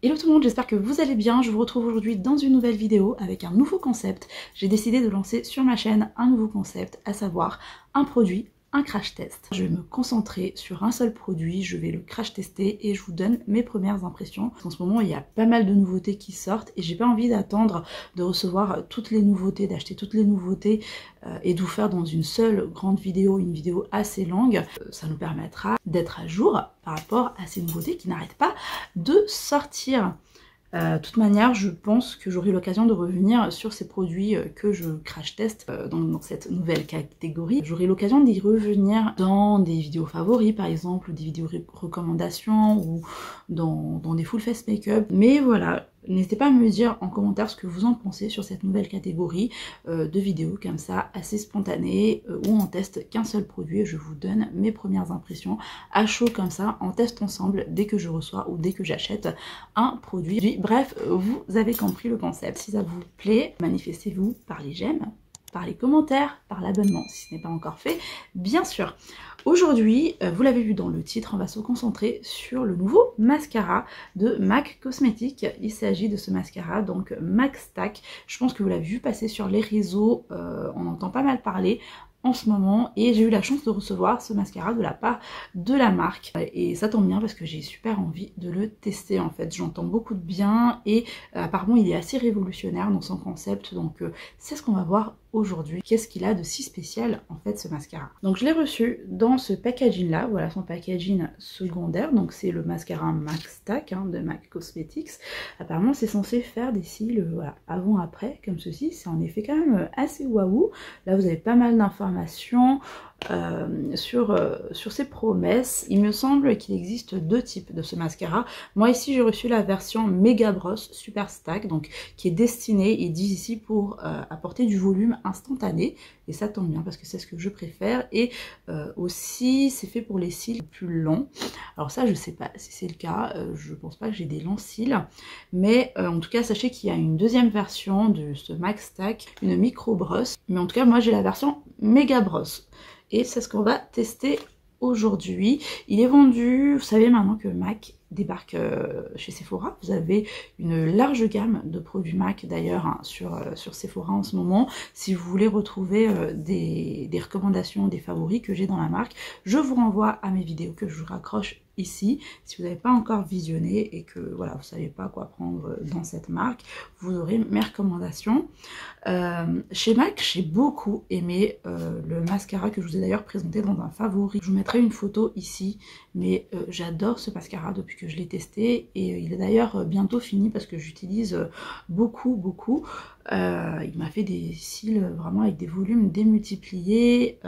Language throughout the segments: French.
Hello tout le monde, j'espère que vous allez bien. Je vous retrouve aujourd'hui dans une nouvelle vidéo avec un nouveau concept. J'ai décidé de lancer sur ma chaîne un nouveau concept, à savoir un produit, un crash test. Je vais me concentrer sur un seul produit, je vais le crash tester et je vous donne mes premières impressions. En ce moment, il y a pas mal de nouveautés qui sortent et j'ai pas envie d'attendre de recevoir toutes les nouveautés, d'acheter toutes les nouveautés et de vous faire dans une seule grande vidéo, une vidéo assez longue. Ça nous permettra d'être à jour par rapport à ces nouveautés qui n'arrêtent pas de sortir. De toute manière, je pense que j'aurai l'occasion de revenir sur ces produits que je crash test dans cette nouvelle catégorie. J'aurai l'occasion d'y revenir dans des vidéos favoris par exemple, ou des vidéos recommandations, ou dans des full face make-up. Mais voilà, n'hésitez pas à me dire en commentaire ce que vous en pensez sur cette nouvelle catégorie de vidéos comme ça, assez spontanées, où on teste qu'un seul produit et je vous donne mes premières impressions à chaud comme ça, on teste ensemble dès que je reçois ou dès que j'achète un produit. Bref, vous avez compris le concept. Si ça vous plaît, manifestez-vous par les j'aime, par les commentaires, par l'abonnement si ce n'est pas encore fait, bien sûr. Aujourd'hui, vous l'avez vu dans le titre, on va se concentrer sur le nouveau mascara de MAC Cosmetics. Il s'agit de ce mascara, donc MAC Stack. Je pense que vous l'avez vu passer sur les réseaux, on entend pas mal parler en ce moment et j'ai eu la chance de recevoir ce mascara de la part de la marque et ça tombe bien parce que j'ai super envie de le tester en fait. J'entends beaucoup de bien et apparemment il est assez révolutionnaire dans son concept, donc c'est ce qu'on va voir aujourd'hui. Qu'est-ce qu'il a de si spécial en fait ce mascara? Donc je l'ai reçu dans ce packaging là, voilà son packaging secondaire, donc c'est le mascara MAC Stack de MAC Cosmetics. Apparemment c'est censé faire des cils voilà, avant après comme ceci, c'est en effet quand même assez waouh. Là vous avez pas mal d'informations sur ses promesses. Il me semble qu'il existe deux types de ce mascara. Moi ici j'ai reçu la version Mega Bross Super Stack, donc qui est destinée et dit ici pour apporter du volume instantané, et ça tombe bien parce que c'est ce que je préfère. Et aussi c'est fait pour les cils plus longs. Alors ça je sais pas si c'est le cas, je pense pas que j'ai des longs cils, mais en tout cas sachez qu'il y a une deuxième version de ce MAC Stack, une micro brosse, mais en tout cas moi j'ai la version Mega Bross et c'est ce qu'on va tester aujourd'hui. Il est vendu, vous savez maintenant que MAC débarque chez Sephora. Vous avez une large gamme de produits MAC d'ailleurs hein, sur Sephora en ce moment. Si vous voulez retrouver des recommandations, des favoris que j'ai dans la marque, je vous renvoie à mes vidéos que je vous raccroche ici. Si vous n'avez pas encore visionné et que voilà vous savez pas quoi prendre dans cette marque, vous aurez mes recommandations. Chez MAC, j'ai beaucoup aimé le mascara que je vous ai d'ailleurs présenté dans un favori. Je vous mettrai une photo ici, mais j'adore ce mascara depuis que je l'ai testé et il est d'ailleurs bientôt fini parce que j'utilise beaucoup. Il m'a fait des cils vraiment avec des volumes démultipliés,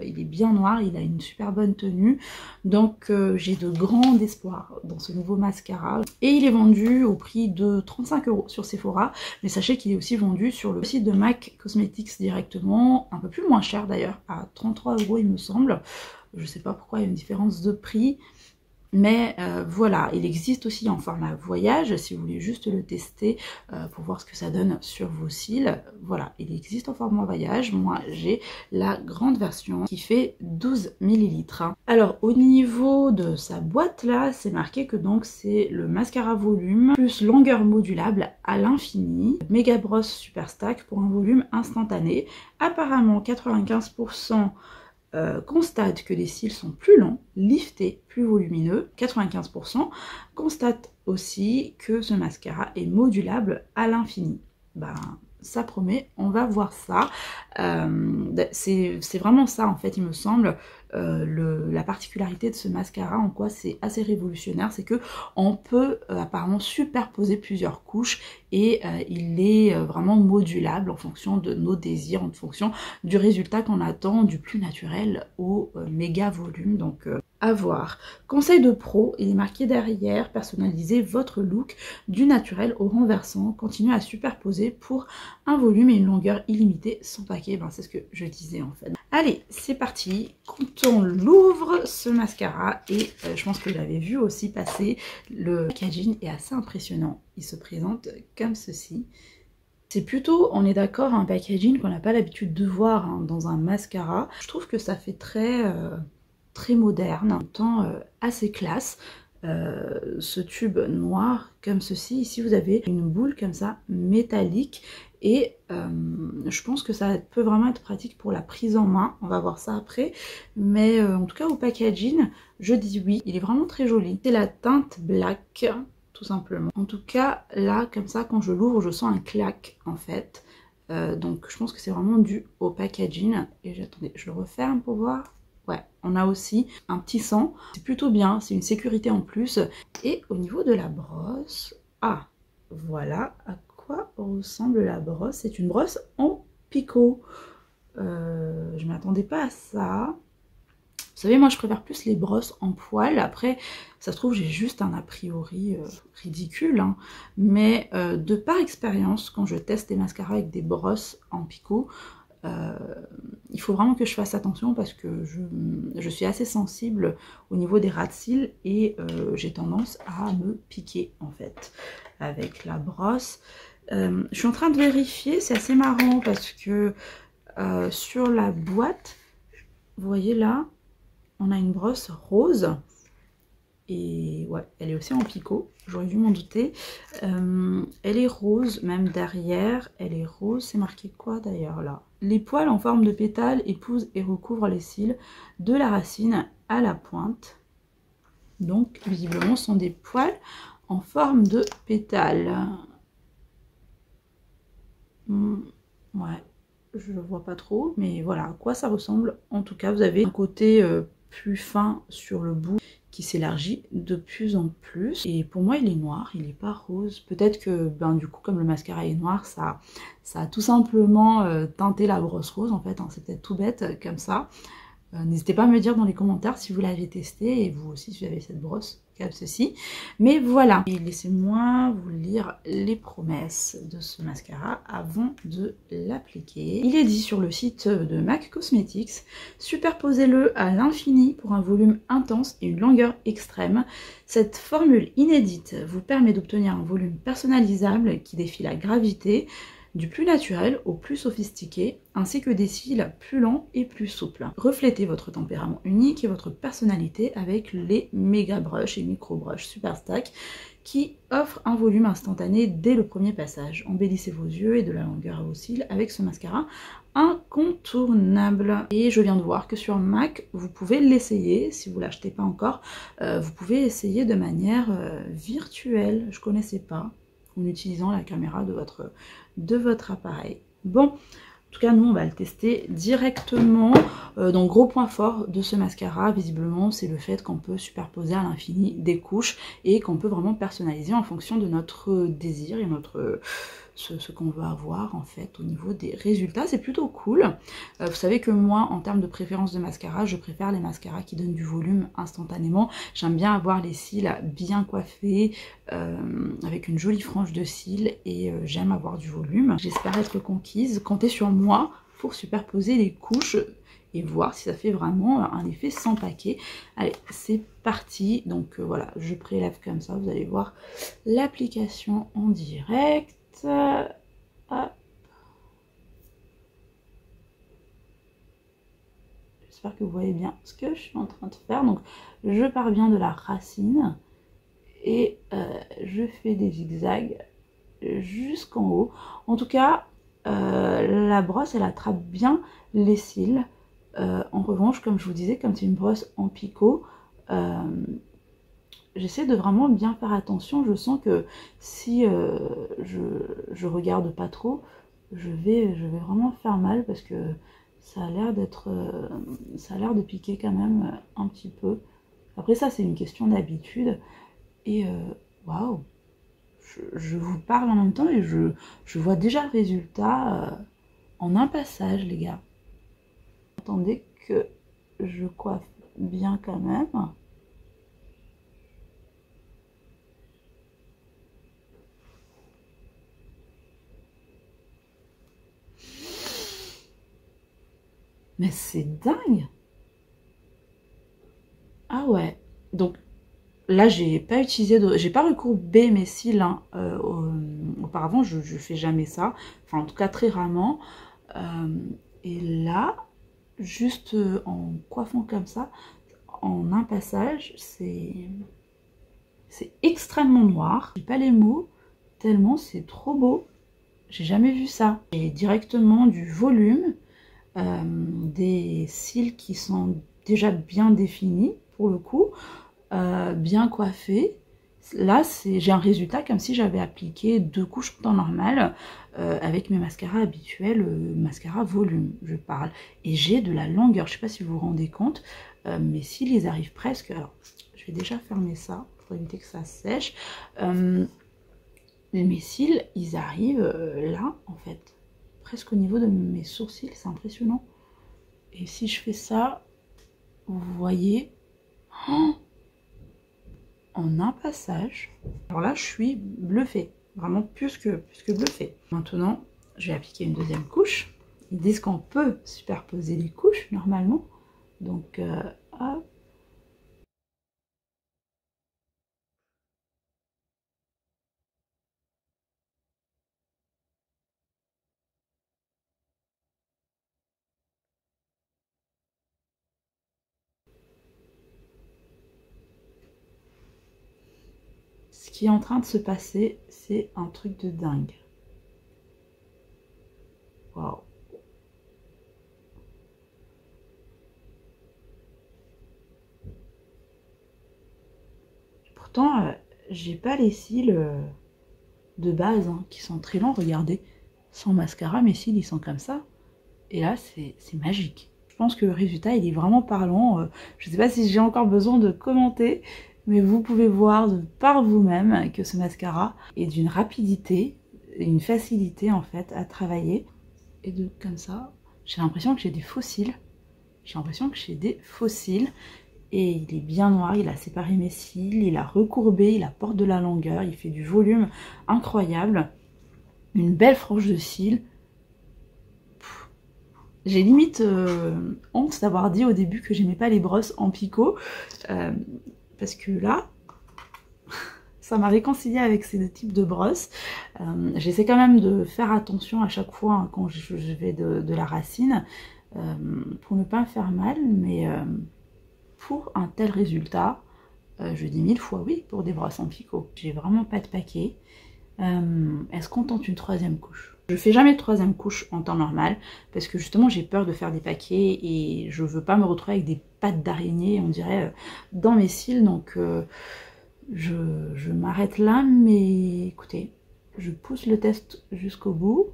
il est bien noir, il a une super bonne tenue, donc j'ai de grands espoirs dans ce nouveau mascara. Et il est vendu au prix de 35 € sur Sephora, mais sachez qu'il est aussi vendu sur le site de MAC Cosmetics directement, un peu plus moins cher d'ailleurs, à 33 € il me semble. Je sais pas pourquoi il y a une différence de prix. Mais voilà, il existe aussi en format voyage, si vous voulez juste le tester pour voir ce que ça donne sur vos cils. Voilà, il existe en format voyage. Moi, j'ai la grande version qui fait 12 ml. Alors, au niveau de sa boîte là, c'est marqué que donc c'est le mascara volume plus longueur modulable à l'infini. Mega Bross Super Stack pour un volume instantané. Apparemment, 95% constate que les cils sont plus longs, liftés, plus volumineux, 95%, constate aussi que ce mascara est modulable à l'infini. Ben, ça promet, on va voir ça. C'est vraiment ça en fait il me semble, la particularité de ce mascara, en quoi c'est assez révolutionnaire, c'est que on peut apparemment superposer plusieurs couches et il est vraiment modulable en fonction de nos désirs, en fonction du résultat qu'on attend, du plus naturel au méga volume, donc à voir. Conseil de pro, il est marqué derrière, personnalisez votre look du naturel au renversant, continuez à superposer pour un volume et une longueur illimitée sans paquet. Ben, c'est ce que je disais en fait. Allez, c'est parti, quand on l'ouvre ce mascara, et je pense que vous l'avez vu aussi passer, le packaging est assez impressionnant. Il se présente comme ceci. C'est plutôt, on est d'accord, un packaging qu'on n'a pas l'habitude de voir hein, dans un mascara. Je trouve que ça fait très moderne, en même temps assez classe. ce tube noir comme ceci. Ici vous avez une boule comme ça métallique et je pense que ça peut vraiment être pratique pour la prise en main. On va voir ça après, mais en tout cas au packaging je dis oui, il est vraiment très joli. C'est la teinte black tout simplement. En tout cas là comme ça quand je l'ouvre je sens un clac en fait, donc je pense que c'est vraiment dû au packaging. Et attendez, je le referme pour voir. Ouais, on a aussi un petit sang, c'est plutôt bien, c'est une sécurité en plus. Et au niveau de la brosse, ah, voilà à quoi ressemble la brosse. C'est une brosse en picot. Je m'attendais pas à ça. Vous savez, moi je préfère plus les brosses en poil. Après, ça se trouve, j'ai juste un a priori ridicule. Hein. Mais de par expérience, quand je teste des mascaras avec des brosses en picot, il faut vraiment que je fasse attention parce que je suis assez sensible au niveau des ras de cils et j'ai tendance à me piquer en fait avec la brosse. Je suis en train de vérifier, c'est assez marrant parce que sur la boîte, vous voyez là, on a une brosse rose. Et ouais, elle est aussi en picot, j'aurais dû m'en douter. Elle est rose, même derrière, elle est rose. C'est marqué quoi d'ailleurs là? Les poils en forme de pétales épousent et recouvrent les cils de la racine à la pointe. Donc visiblement ce sont des poils en forme de pétales. Ouais, je ne vois pas trop, mais voilà à quoi ça ressemble. En tout cas, vous avez un côté plus fin sur le bout qui s'élargit de plus en plus. Et pour moi, il est noir, il n'est pas rose. Peut-être que, ben, du coup, comme le mascara est noir, ça a tout simplement teinté la brosse rose, en fait. Hein. C'est peut-être tout bête comme ça. N'hésitez pas à me dire dans les commentaires si vous l'avez testé et vous aussi si vous avez cette brosse comme ceci. Mais voilà, et laissez-moi vous lire les promesses de ce mascara avant de l'appliquer. Il est dit sur le site de MAC Cosmetics: superposez-le à l'infini pour un volume intense et une longueur extrême. Cette formule inédite vous permet d'obtenir un volume personnalisable qui défie la gravité, du plus naturel au plus sophistiqué, ainsi que des cils plus longs et plus souples. Reflétez votre tempérament unique et votre personnalité avec les méga brush et micro brush Super Stack qui offrent un volume instantané dès le premier passage. Embellissez vos yeux et de la longueur à vos cils avec ce mascara incontournable. Et je viens de voir que sur MAC, vous pouvez l'essayer, si vous ne l'achetez pas encore, vous pouvez essayer de manière virtuelle, je ne connaissais pas, en utilisant la caméra de votre appareil. Bon, en tout cas nous on va le tester directement. Donc gros point fort de ce mascara visiblement c'est le fait qu'on peut superposer à l'infini des couches et qu'on peut vraiment personnaliser en fonction de notre désir et ce qu'on veut avoir en fait au niveau des résultats. C'est plutôt cool. Vous savez que moi en termes de préférence de mascara, je préfère les mascaras qui donnent du volume instantanément. J'aime bien avoir les cils bien coiffés avec une jolie frange de cils et j'aime avoir du volume. J'espère être conquise. Comptez sur moi pour superposer les couches et voir si ça fait vraiment un effet sans paquet. Allez, c'est parti. Donc voilà, je prélève comme ça, vous allez voir l'application en direct. Hop. J'espère que vous voyez bien ce que je suis en train de faire. Donc je pars bien de la racine et je fais des zigzags jusqu'en haut. En tout cas, la brosse elle attrape bien les cils. En revanche, comme je vous disais, comme c'est une brosse en picot, j'essaie de vraiment bien faire attention. Je sens que si je regarde pas trop, je vais vraiment faire mal parce que ça a l'air d'être, ça a l'air de piquer quand même un petit peu. Après ça, c'est une question d'habitude. Et waouh, je vous parle en même temps et je vois déjà le résultat en un passage, les gars. Attendez que je coiffe bien quand même. Mais c'est dingue! Ah ouais, donc là j'ai pas utilisé j'ai pas recourbé mes cils hein. Auparavant je fais jamais ça, enfin en tout cas très rarement. Et là, juste en coiffant comme ça, en un passage, c'est C'est extrêmement noir. J'ai pas les mots, tellement c'est trop beau. J'ai jamais vu ça. Et directement du volume, des cils qui sont déjà bien définis pour le coup, bien coiffés. Là, j'ai un résultat comme si j'avais appliqué 2 couches en temps normal avec mes mascaras habituels, mascara volume, je parle. Et j'ai de la longueur, je sais pas si vous vous rendez compte, mais s'ils arrivent presque... Alors, je vais déjà fermer ça pour éviter que ça sèche. Mes cils, ils arrivent là, en fait, presque au niveau de mes sourcils, c'est impressionnant. Et si je fais ça, vous voyez... Oh, en un passage. Alors là, je suis bluffée. Vraiment plus que bluffée. Maintenant, je vais appliquer une deuxième couche. Ils disent qu'on peut superposer les couches, normalement. Donc, hop. Ce qui est en train de se passer, c'est un truc de dingue. Waouh. Pourtant, j'ai pas les cils de base hein, qui sont très longs. Regardez, sans mascara, mes cils ils sont comme ça. Et là, c'est magique. Je pense que le résultat, il est vraiment parlant. Je ne sais pas si j'ai encore besoin de commenter, mais vous pouvez voir par vous-même que ce mascara est d'une rapidité, une facilité en fait à travailler. Et de comme ça, j'ai l'impression que j'ai des faux cils. J'ai l'impression que j'ai des faux cils. Et il est bien noir, il a séparé mes cils, il a recourbé, il apporte de la longueur, il fait du volume incroyable. Une belle frange de cils. J'ai limite honte d'avoir dit au début que j'aimais pas les brosses en picot, parce que là, ça m'a réconcilié avec ces deux types de brosses. J'essaie quand même de faire attention à chaque fois hein, quand je vais de la racine, pour ne pas me faire mal, mais pour un tel résultat, je dis 1000 fois oui pour des brosses en picot. J'ai vraiment pas de paquet. Est-ce qu'on tente une troisième couche? Je fais jamais de troisième couche en temps normal parce que justement j'ai peur de faire des paquets et je veux pas me retrouver avec des pattes d'araignée on dirait dans mes cils, donc je m'arrête là, mais écoutez, je pousse le test jusqu'au bout.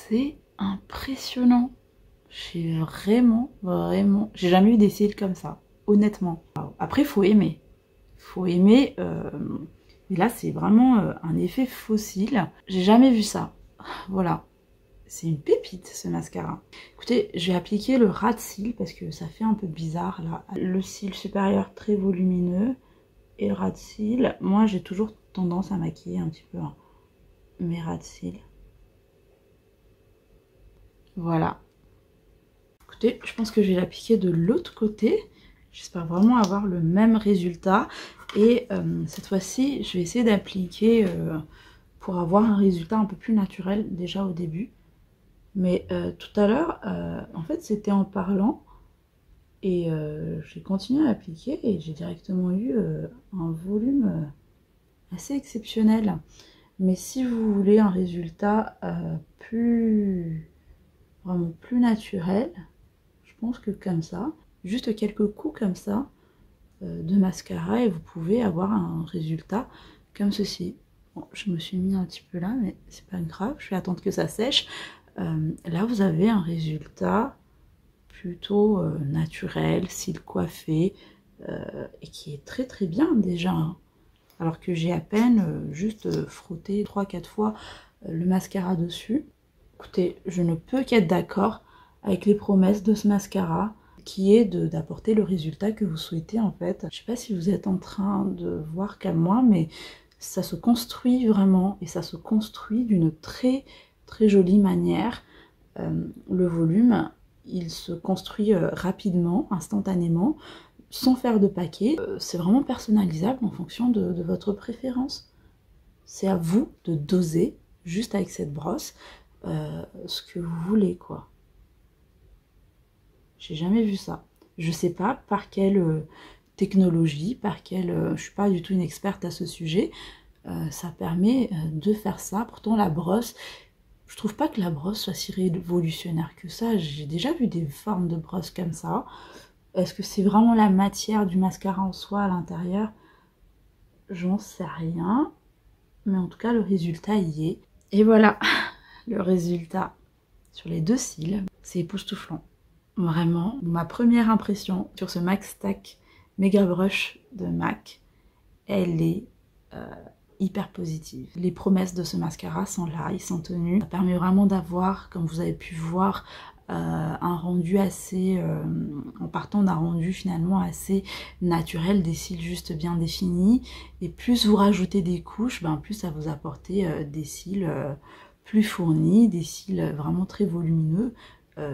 C'est impressionnant. J'ai vraiment... J'ai jamais eu des cils comme ça, honnêtement. Après, faut aimer. Faut aimer. Et là, c'est vraiment un effet fossile. J'ai jamais vu ça. Voilà. C'est une pépite, ce mascara. Écoutez, je vais appliquer le ras de cils parce que ça fait un peu bizarre, là. Le cil supérieur très volumineux et le ras de cils. Moi, j'ai toujours tendance à maquiller un petit peu hein, mes ras de cils. Voilà. Écoutez, je pense que je vais l'appliquer de l'autre côté. J'espère vraiment avoir le même résultat. Et cette fois-ci, je vais essayer d'appliquer pour avoir un résultat un peu plus naturel déjà au début. Mais tout à l'heure, en fait, c'était en parlant. Et j'ai continué à appliquer et j'ai directement eu un volume assez exceptionnel. Mais si vous voulez un résultat vraiment plus naturel, je pense que comme ça, juste quelques coups comme ça de mascara et vous pouvez avoir un résultat comme ceci. Bon, je me suis mis un petit peu là, mais c'est pas grave, je vais attendre que ça sèche. Là, vous avez un résultat plutôt naturel, cils coiffés, et qui est très très bien déjà. Hein. Alors que j'ai à peine juste frotté 3-4 fois le mascara dessus. Écoutez, je ne peux qu'être d'accord avec les promesses de ce mascara, qui est d'apporter le résultat que vous souhaitez en fait. Je sais pas si vous êtes en train de voir comme moi, mais ça se construit vraiment, et ça se construit d'une très très jolie manière. Le volume, il se construit rapidement, instantanément, sans faire de paquet. C'est vraiment personnalisable en fonction de votre préférence. C'est à vous de doser, juste avec cette brosse, ce que vous voulez, quoi. J'ai jamais vu ça. Je sais pas par quelle technologie, je suis pas du tout une experte à ce sujet, ça permet de faire ça. Pourtant la brosse, je trouve pas que la brosse soit si révolutionnaire que ça. J'ai déjà vu des formes de brosse comme ça. Est-ce que c'est vraiment la matière du mascara en soi à l'intérieur? J'en sais rien. Mais en tout cas, le résultat y est. Et voilà, le résultat sur les 2 cils, c'est époustouflant. Vraiment, ma première impression sur ce MAC Stack Mega Brush de MAC, elle est hyper positive. Les promesses de ce mascara sont là, ils sont tenus. Ça permet vraiment d'avoir, comme vous avez pu voir, un rendu assez, en partant d'un rendu finalement assez naturel, des cils juste bien définis, et plus vous rajoutez des couches, plus ça vous apporter des cils plus fournis, des cils vraiment très volumineux,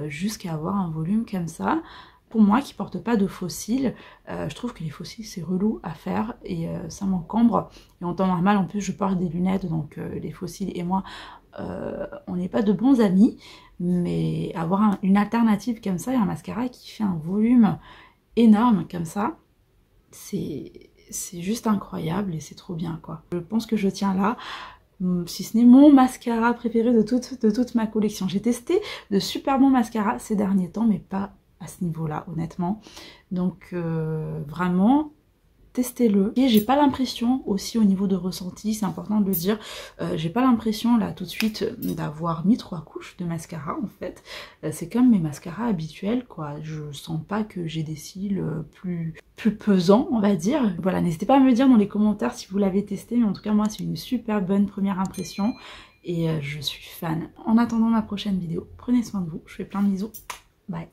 jusqu'à avoir un volume comme ça. Pour moi qui porte pas de faux cils, je trouve que les faux cils c'est relou à faire et ça m'encombre. Et en temps normal en plus je porte des lunettes, donc les faux cils et moi on n'est pas de bons amis, mais avoir une alternative comme ça et un mascara qui fait un volume énorme comme ça, c'est juste incroyable et c'est trop bien quoi. Je pense que je tiens là, si ce n'est mon mascara préféré de toute ma collection. J'ai testé de super bons mascaras ces derniers temps, mais pas à ce niveau-là, honnêtement. Donc vraiment, testez-le. Et j'ai pas l'impression, aussi au niveau de ressenti, c'est important de le dire, j'ai pas l'impression là tout de suite d'avoir mis 3 couches de mascara en fait. C'est comme mes mascaras habituels quoi, je sens pas que j'ai des cils plus pesants on va dire. Voilà, n'hésitez pas à me dire dans les commentaires si vous l'avez testé, mais en tout cas moi c'est une super bonne première impression et je suis fan. En attendant ma prochaine vidéo, prenez soin de vous, je fais plein de bisous, bye.